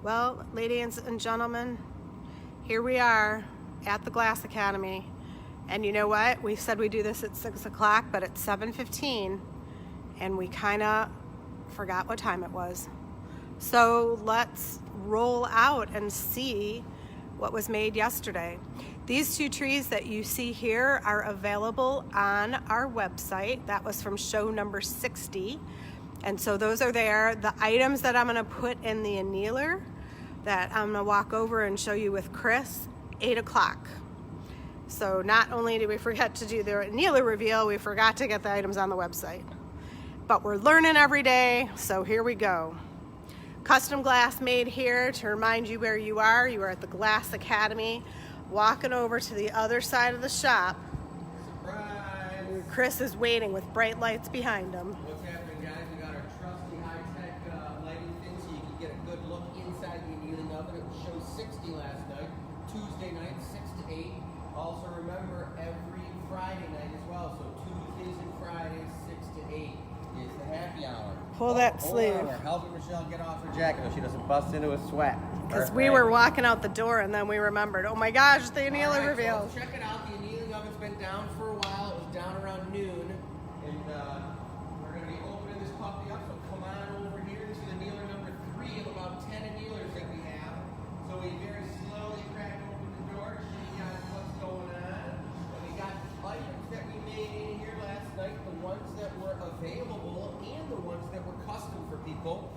Well, ladies and gentlemen, here we are at the Glass Academy. And you know what? We said we'd do this at 6 o'clock, but it's 7:15, and we kind of forgot what time it was. So let's roll out and see what was made yesterday. These two trees that you see here are available on our website. That was from show number 60. And so those are there. The items that I'm going to put in the annealer that I'm going to walk over and show you with Chris, 8 o'clock. So not only did we forget to do the annealer reveal, we forgot to get the items on the website. But we're learning every day, so here we go. Custom glass made here to remind you where you are. You are at the Glass Academy, walking over to the other side of the shop. Surprise! Chris is waiting with bright lights behind him. What's happening, guys? We got our trusty high-tech lighting thing so you can get a good look inside the annealing oven. It was show 60 last night, Tuesday night, 6 to 8. Also remember, every Friday night as well, so Tuesdays and Fridays, 6 to 8 is the happy hour. Pull that sleeve. We're helping Michelle get off her jacket so she doesn't bust into a sweat. Because we were walking out the door and then we remembered, oh my gosh, the annealer reveal. So check it out. The annealing oven's been down for a while. It was down around noon. And we're going to be opening this puppy up. So come on over here. This is annealer number 3 of about 10 annealers that we have. So we very slowly crack open the door to show you guys what's going on. And we got items that we made in here last night, the ones that were available and the ones that were custom for people.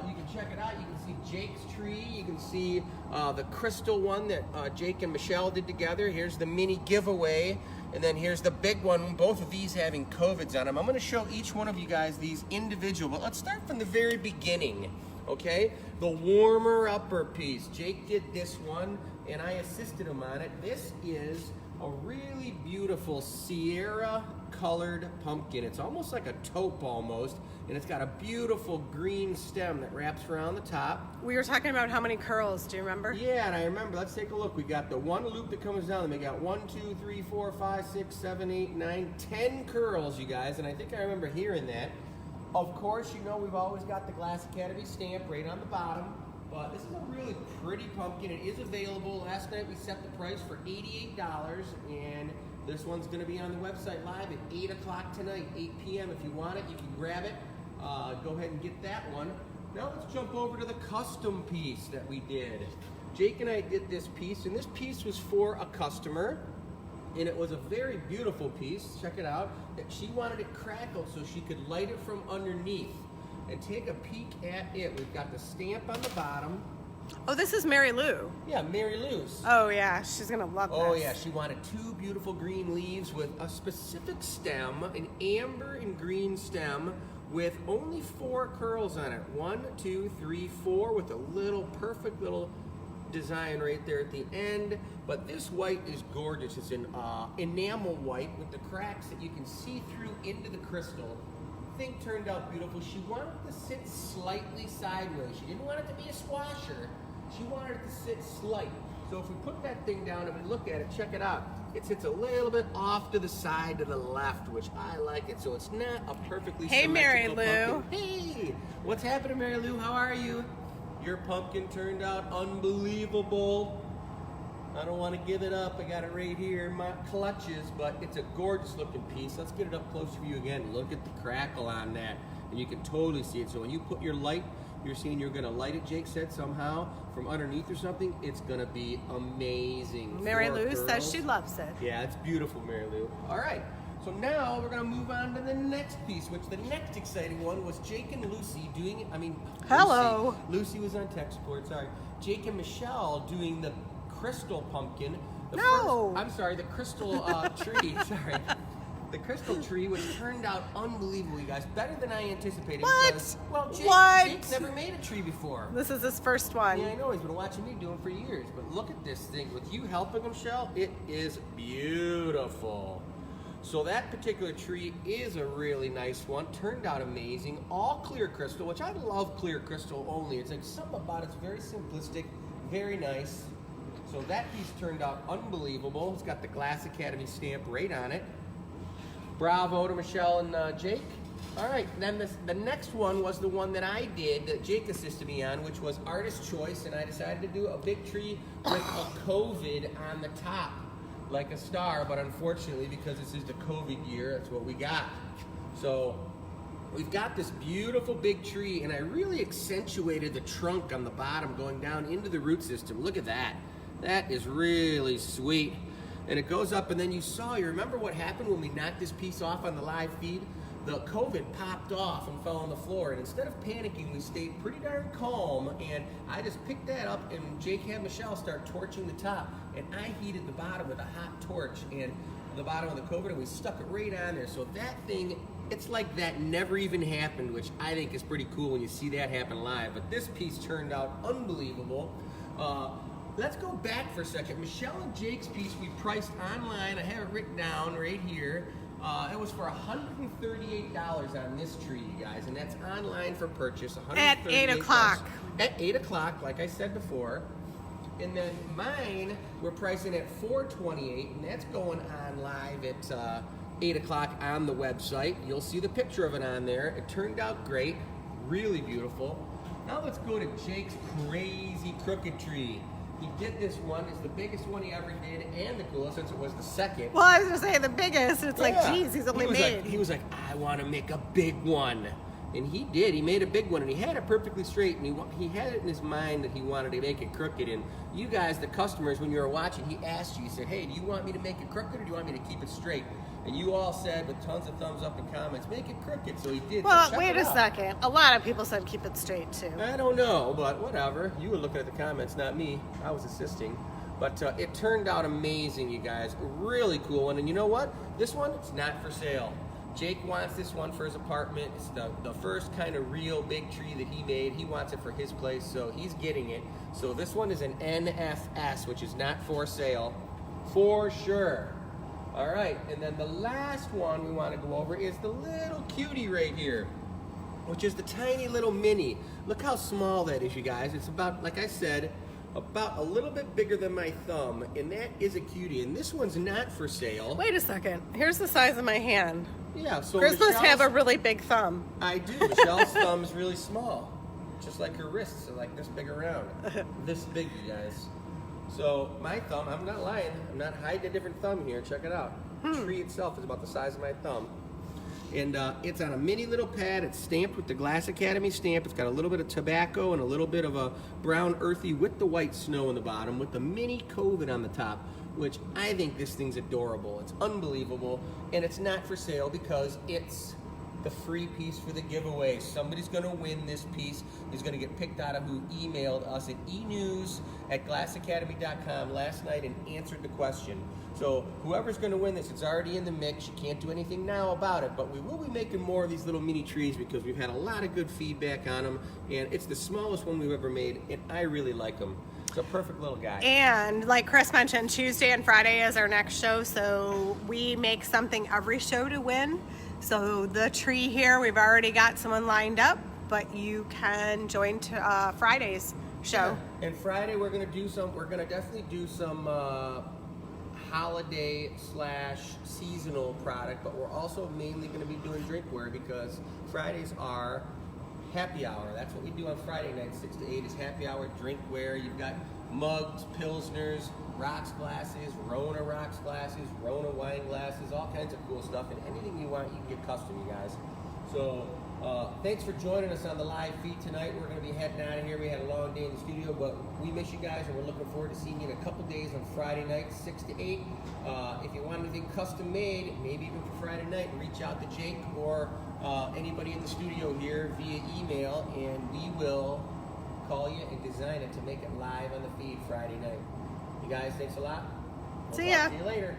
You can check it out. You can see Jake's tree. You can see the crystal one that Jake and Michelle did together. Here's the mini giveaway. And then here's the big one, both of these having COVIDs on them. I'm going to show each one of you guys these individual. But let's start from the very beginning, okay? The warmer upper piece. Jake did this one, and I assisted him on it. This is a really beautiful Sierra colored pumpkin. It's almost like a taupe almost, and it's got a beautiful green stem that wraps around the top. We were talking about how many curls, do you remember? Yeah, and I remember. Let's take a look. We got the one loop that comes down, and we got 1, 2, 3, 4, 5, 6, 7, 8, 9, 10 curls, you guys, and I think I remember hearing that. Of course, you know we've always got the Glass Academy stamp right on the bottom. But this is a really pretty pumpkin. It is available. Last night we set the price for $88, and this one's going to be on the website live at 8 o'clock tonight, 8 p.m. If you want it, you can grab it. Go ahead and get that one. Now let's jump over to the custom piece that we did. Jake and I did this piece, and this piece was for a customer, and it was a very beautiful piece. Check it out. That she wanted it crackled so she could light it from underneath. And take a peek at it. We've got the stamp on the bottom. Oh, this is Mary Lou. Yeah, Mary Lou's. Oh yeah, she's gonna love this. Oh yeah, she wanted 2 beautiful green leaves with a specific stem, an amber and green stem with only 4 curls on it. 1, 2, 3, 4 with a little perfect little design right there at the end. But this white is gorgeous. It's an enamel white with the cracks that you can see through into the crystal. Thing turned out beautiful. She wanted it to sit slightly sideways. She didn't want it to be a squasher. She wanted it to sit slight. So if we put that thing down and we look at it, check it out. It sits a little bit off to the side to the left, which I like it. So it's not a perfectly Hey, Mary symmetrical Lou. pumpkin. Hey, what's happening, Mary Lou? How are you? Your pumpkin turned out unbelievable. I don't want to give it up. I got it right here in my clutches, but it's a gorgeous looking piece. Let's get it up close for you again. Look at the crackle on that, and you can totally see it. So when you put your light, you're seeing you're going to light it, Jake said, somehow from underneath or something. It's going to be amazing. Mary Lou says she loves it. Yeah, it's beautiful, Mary Lou. All right, so now we're going to move on to the next piece, which the next exciting one was Jake and Lucy doing, Hello. Lucy was on tech support, sorry. Jake and Michelle doing the crystal pumpkin. The crystal tree, sorry. The crystal tree, which turned out unbelievable, you guys. Better than I anticipated. What? Because, well, Jake never made a tree before. This is his first one. Yeah, I know. He's been watching me do it for years. But look at this thing. With you helping him, Michelle, it is beautiful. So that particular tree is a really nice one. Turned out amazing. All clear crystal, which I love clear crystal only. It's like something about it's very simplistic, very nice. So that piece turned out unbelievable. It's got the Glass Academy stamp right on it. Bravo to Michelle and Jake. All right, then the next one was the one that I did, that Jake assisted me on, which was Artist Choice, and I decided to do a big tree with a COVID on the top, like a star, but unfortunately, because this is the COVID year, that's what we got. So we've got this beautiful big tree, and I really accentuated the trunk on the bottom going down into the root system. Look at that. That is really sweet. And it goes up, and then you remember what happened when we knocked this piece off on the live feed? The COVID popped off and fell on the floor, and instead of panicking, we stayed pretty darn calm, and I just picked that up, and Jake had Michelle start torching the top, and I heated the bottom with a hot torch and the bottom of the COVID, and we stuck it right on there. So that thing, it's like that never even happened, which I think is pretty cool when you see that happen live. But this piece turned out unbelievable. Let's go back for a second. Michelle and Jake's piece we priced online. I have it written down right here. It was for $138 on this tree, you guys, and that's online for purchase. At 8 o'clock. At 8 o'clock, like I said before. And then mine, we're pricing at $428, and that's going on live at 8 o'clock on the website. You'll see the picture of it on there. It turned out great, really beautiful. Now let's go to Jake's crazy crooked tree. He did this one. It's the biggest one he ever did, and the coolest since it was the second. Well, I was gonna say the biggest. It's like, geez, he's only made. He was like, I want to make a big one, and he did. He made a big one, and he had it perfectly straight, and he had it in his mind that he wanted to make it crooked. And you guys, the customers, when you were watching, he asked you. He said, "Hey, do you want me to make it crooked, or do you want me to keep it straight?" And you all said, with tons of thumbs up and comments, make it crooked. So he did. Well, so wait a second. A lot of people said keep it straight too. I don't know, but whatever. You were looking at the comments, not me. I was assisting. But it turned out amazing, you guys. Really cool one. And you know what? This one, it's not for sale. Jake wants this one for his apartment. It's the first kind of real big tree that he made. He wants it for his place, so he's getting it. So this one is an NFS, which is not for sale, for sure. All right, and then the last one we want to go over is the little cutie right here, which is the tiny little mini. Look how small that is, you guys. It's about, like I said, about a little bit bigger than my thumb, and that is a cutie. And this one's not for sale. Wait a second. Here's the size of my hand. Yeah, so Chris must have a really big thumb. I do. Michelle's thumb is really small, just like her wrists are like this big around. This big, you guys. So my thumb, I'm not lying, I'm not hiding a different thumb here, check it out. The tree itself is about the size of my thumb. And it's on a mini little pad, it's stamped with the Glass Academy stamp, it's got a little bit of tobacco and a little bit of a brown earthy with the white snow in the bottom, with the mini COVID on the top, which I think this thing's adorable. It's unbelievable, and it's not for sale because it's the free piece for the giveaway. Somebody's gonna win this piece. Is gonna get picked out of who emailed us at enews@glassacademy.com last night and answered the question. So whoever's gonna win this, it's already in the mix. You can't do anything now about it, but we will be making more of these little mini trees because we've had a lot of good feedback on them, and it's the smallest one we've ever made, and I really like them. It's a perfect little guy. And like Chris mentioned, Tuesday and Friday is our next show, so we make something every show to win. So the tree here, we've already got someone lined up, but you can join Friday's show. Yeah. And Friday we're gonna definitely do some holiday / seasonal product, but we're also mainly gonna be doing drinkware because Fridays are happy hour. That's what we do on Friday nights, 6 to 8 is happy hour drinkware. You've got mugs, pilsners, rocks glasses, Rona rocks glasses, Rona wine glasses, all kinds of cool stuff, and anything you want, you can get custom, you guys. So thanks for joining us on the live feed tonight. We're going to be heading out of here. We had a long day in the studio, but we miss you guys, and we're looking forward to seeing you in a couple days on Friday night, 6 to 8. If you want anything custom made, maybe even for Friday night, reach out to Jake or anybody in the studio here via email, and we will call you and design it to make it live on the feed Friday night. You guys, thanks a lot. See ya. See you later.